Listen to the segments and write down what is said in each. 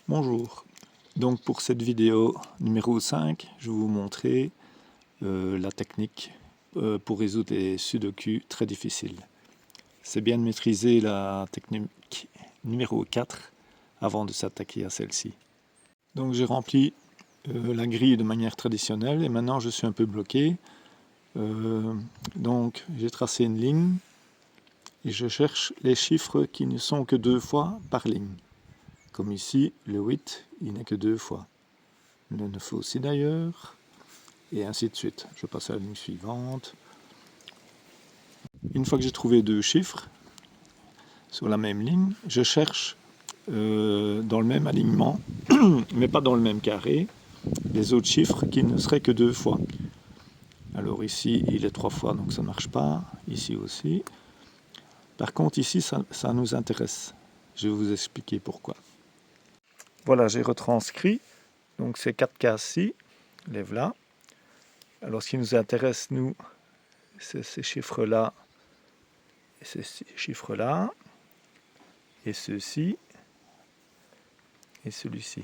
Bonjour, donc pour cette vidéo numéro 5, je vais vous montrer la technique pour résoudre les sudoku très difficiles. C'est bien de maîtriser la technique numéro 4 avant de s'attaquer à celle-ci. Donc j'ai rempli la grille de manière traditionnelle et maintenant je suis un peu bloqué. Donc j'ai tracé une ligne et je cherche les chiffres qui ne sont que 2 fois par ligne. Comme ici, le 8, il n'est que 2 fois. Le 9 aussi d'ailleurs, et ainsi de suite. Je passe à la ligne suivante. Une fois que j'ai trouvé 2 chiffres sur la même ligne, je cherche dans le même alignement, mais pas dans le même carré, les autres chiffres qui ne seraient que 2 fois. Alors ici, il est 3 fois, donc ça ne marche pas. Ici aussi. Par contre, ici, ça nous intéresse. Je vais vous expliquer pourquoi. Voilà, j'ai retranscrit donc ces 4 cases-ci, les voilà. Alors ce qui nous intéresse, nous, c'est ces chiffres-là, et ces chiffres-là, et ceux-ci, et celui-ci.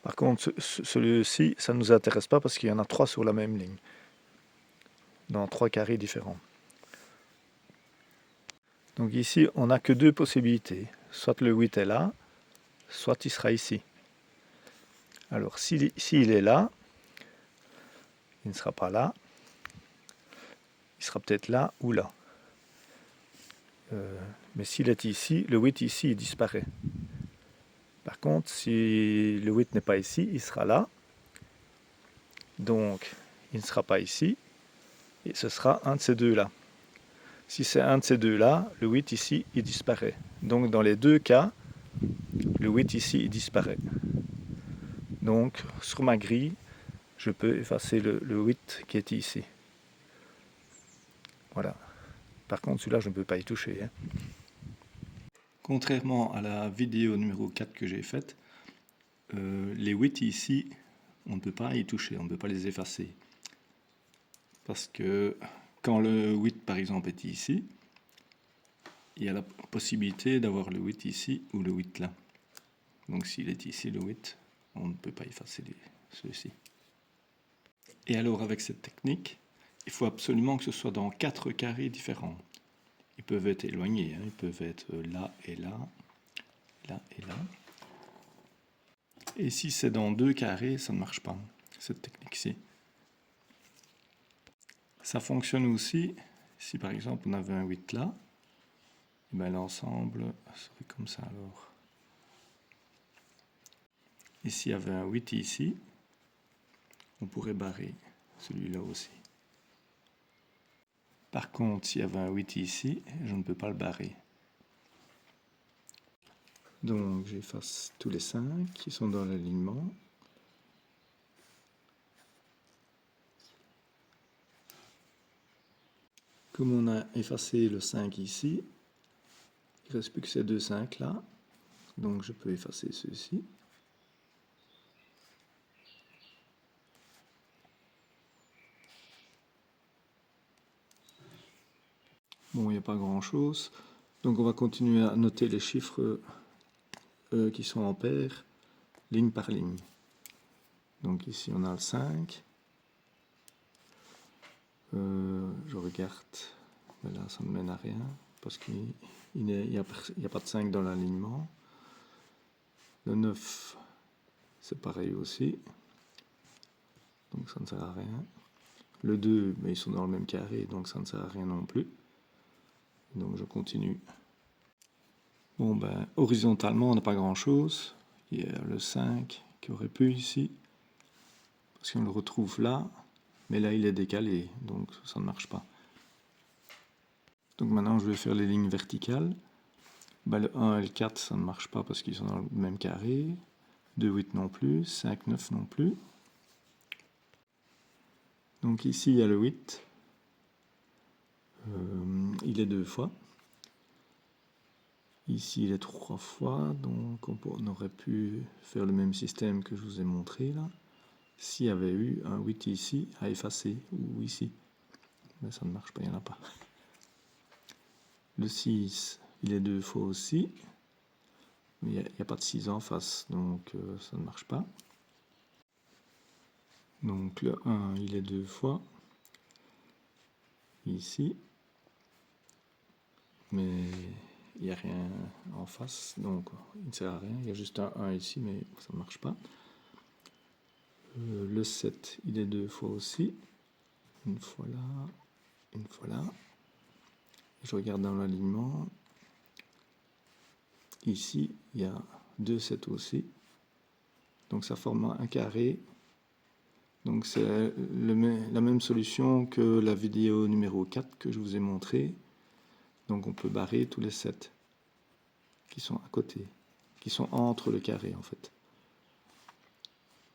Par contre, celui-ci, ça ne nous intéresse pas parce qu'il y en a 3 sur la même ligne, dans 3 carrés différents. Donc ici, on n'a que 2 possibilités. Soit le 8 est là, soit il sera ici. Alors, s'il est là, il ne sera pas là. Il sera peut-être là ou là. Mais s'il est ici, le 8 ici, il disparaît. Par contre, si le 8 n'est pas ici, il sera là. Donc, il ne sera pas ici. Et ce sera un de ces deux-là. Si c'est un de ces deux-là, le 8 ici, il disparaît. Donc, dans les deux cas, le 8 ici, il disparaît. Donc, sur ma grille, je peux effacer le 8 qui est ici. Voilà. Par contre, celui-là, je ne peux pas y toucher. Contrairement à la vidéo numéro 4 que j'ai faite, les 8 ici, on ne peut pas y toucher, on ne peut pas les effacer. Parce que quand le 8 par exemple est ici, il y a la possibilité d'avoir le 8 ici ou le 8 là. Donc s'il est ici le 8, on ne peut pas effacer ceux-ci. Et alors avec cette technique, il faut absolument que ce soit dans 4 carrés différents. Ils peuvent être éloignés, ils peuvent être là et là, là et là. Et si c'est dans 2 carrés, ça ne marche pas, cette technique-ci. Ça fonctionne aussi si par exemple on avait un 8 là, ben l'ensemble serait comme ça alors. Et s'il y avait un 8 ici, on pourrait barrer celui-là aussi. Par contre, s'il y avait un 8 ici, je ne peux pas le barrer. Donc j'efface tous les 5 qui sont dans l'alignement. Comme on a effacé le 5 ici, il ne reste plus que ces 2 5 là. Donc je peux effacer ceux-ci. Bon, il n'y a pas grand-chose. Donc on va continuer à noter les chiffres qui sont en paire, ligne par ligne. Donc ici on a le 5. Je regarde, mais là ça ne mène à rien, parce qu'il n'y a pas de 5 dans l'alignement. Le 9, c'est pareil aussi, donc ça ne sert à rien. Le 2, mais ils sont dans le même carré, donc ça ne sert à rien non plus. Donc je continue. Bon ben, horizontalement on n'a pas grand chose. Il y a le 5 qui aurait pu ici, parce qu'on le retrouve là, mais là il est décalé, donc ça ne marche pas. Donc maintenant je vais faire les lignes verticales. Ben, le 1 et le 4 ça ne marche pas parce qu'ils sont dans le même carré. 2, 8 non plus, 5, 9 non plus. Donc ici il y a le 8. Il est 2 fois. Ici il est 3 fois, donc on aurait pu faire le même système que je vous ai montré là. S'il y avait eu un 8 ici à effacer, ou ici. Mais ça ne marche pas, il n'y en a pas. Le 6, il est 2 fois aussi. mais il n'y a pas de 6 en face, donc ça ne marche pas. Donc le 1, il est 2 fois ici, mais il n'y a rien en face, donc il ne sert à rien. Il y a juste un 1 ici, mais ça ne marche pas. Le 7, il est 2 fois aussi. Une fois là, une fois là. Je regarde dans l'alignement. Ici, il y a 2 7 aussi. Donc ça forme un carré. Donc c'est la même solution que la vidéo numéro 4 que je vous ai montré. Donc on peut barrer tous les 7 qui sont à côté, qui sont entre le carré en fait.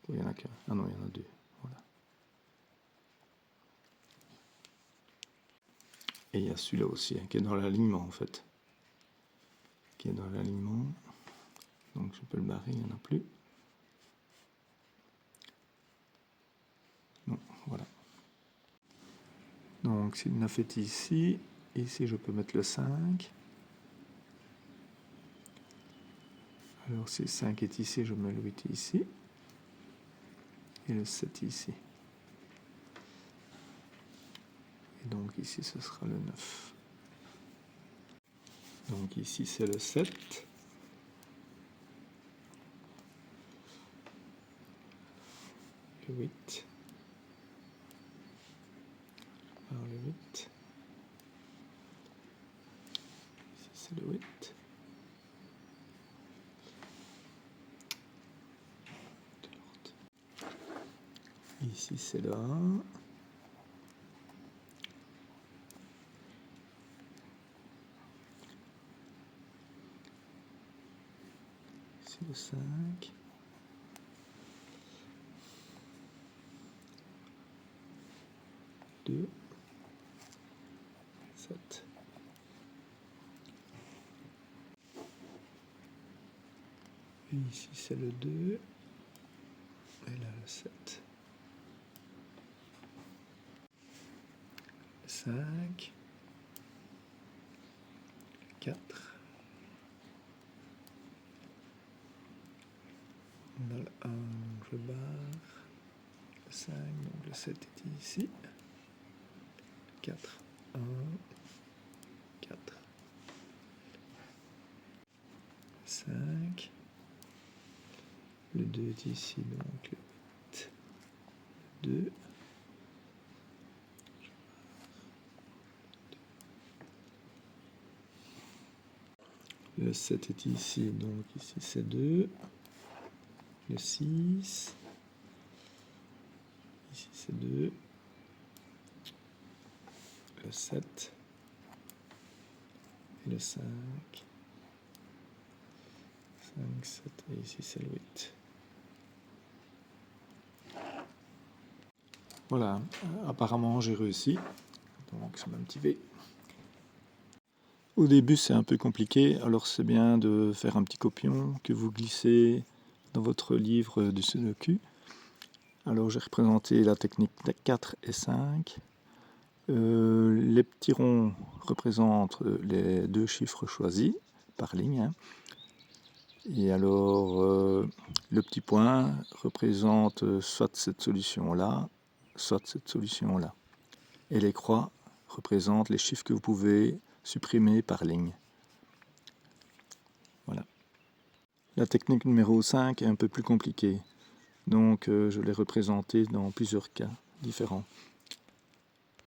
Il y en a qu'un. Ah non, il y en a 2. Voilà. Et il y a celui-là aussi, qui est dans l'alignement en fait. Qui est dans l'alignement. Donc je peux le barrer, il n'y en a plus. Non, voilà. Donc si le 9 est ici, ici je peux mettre le 5. Alors si le 5 est ici, je mets le 8 ici. Et le 7 ici. Et donc ici ce sera le 9. Donc ici c'est le 7. Le 8. Alors le 8. Ici c'est le 8. Ici c'est le 1. Ici le 5. Deux. 7. Et ici c'est le 2. Et là le 7. 5. 4. On a le 1, je barre. Le 5, donc le 7 est ici. 4, 1, 4. 5. Le 2 est ici, donc le 8. 2. Le 7 est ici, donc ici c'est 2. Le 6. Ici c'est 2. Le 7. Et le 5. 5, 7. Et ici c'est le 8. Voilà, apparemment j'ai réussi. Donc ça m'a motivé. Au début c'est un peu compliqué, alors c'est bien de faire un petit copion que vous glissez dans votre livre du Sudoku. Alors j'ai représenté la technique 4 et 5. Les petits ronds représentent les 2 chiffres choisis par ligne. Hein. Et alors le petit point représente soit cette solution-là, soit cette solution-là. Et les croix représentent les chiffres que vous pouvez supprimer par ligne. Voilà. La technique numéro 5 est un peu plus compliquée. Donc je l'ai représentée dans plusieurs cas différents.